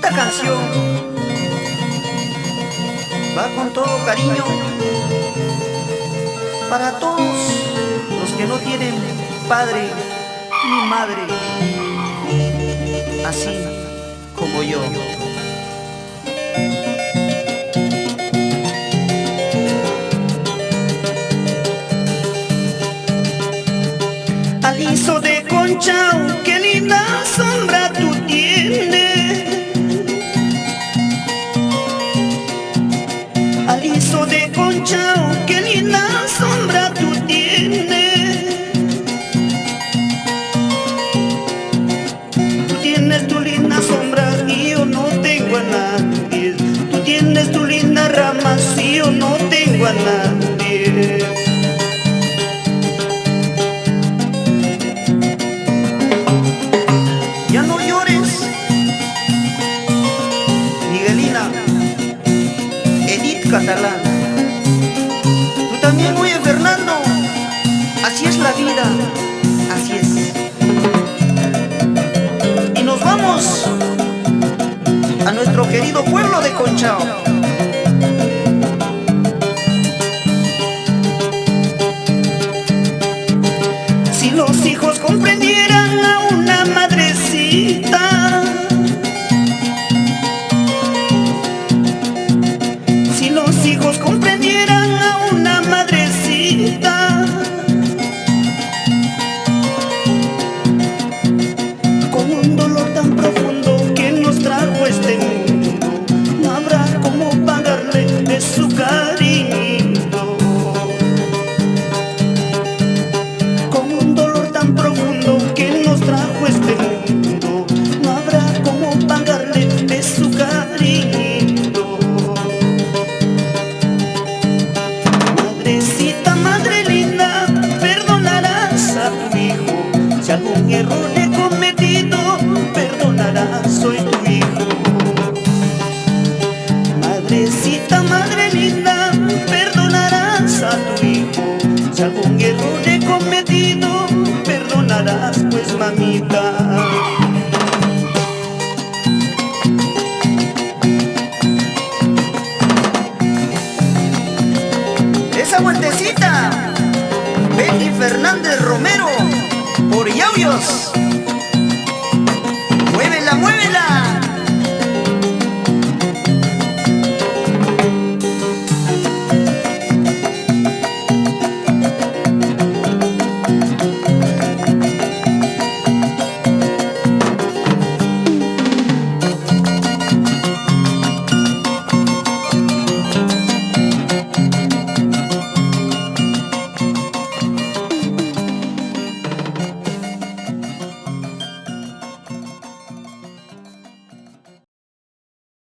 Esta canción va con todo cariño para todos los que no tienen padre ni madre, así como yo. Aliso de Conchao, qué linda sombra tú tienes. Aliso de Conchao, qué linda sombra tú tienes. Tú tienes tu linda sombra y yo no tengo a nadie. Tú tienes tu linda rama y yo no tengo a nadie. Ya no llores, Miguelina, Edith Catalán. Tú también, oye, Fernando. Así es la vida, así es. Y nos vamos a nuestro querido pueblo de Conchao. Si los hijos comprendieran a una madrecita, si los hijos comprendieran a una madrecita, con un dolor tan profundo que nos trajo este mundo, no habrá cómo pagarle de su cariño. Con un dolor tan profundo que nos trajo este mundo, no habrá cómo pagarle de su cariño. Madrecita, madre linda, perdonarás a tu hijo. Si algún error he cometido, perdonarás, soy tu hijo. Madrecita, madre linda, perdonarás a tu hijo. Si algún error he cometido, perdonarás, pues mamita. Esa vueltecita, Betty Fernández Romero, por Yauyos.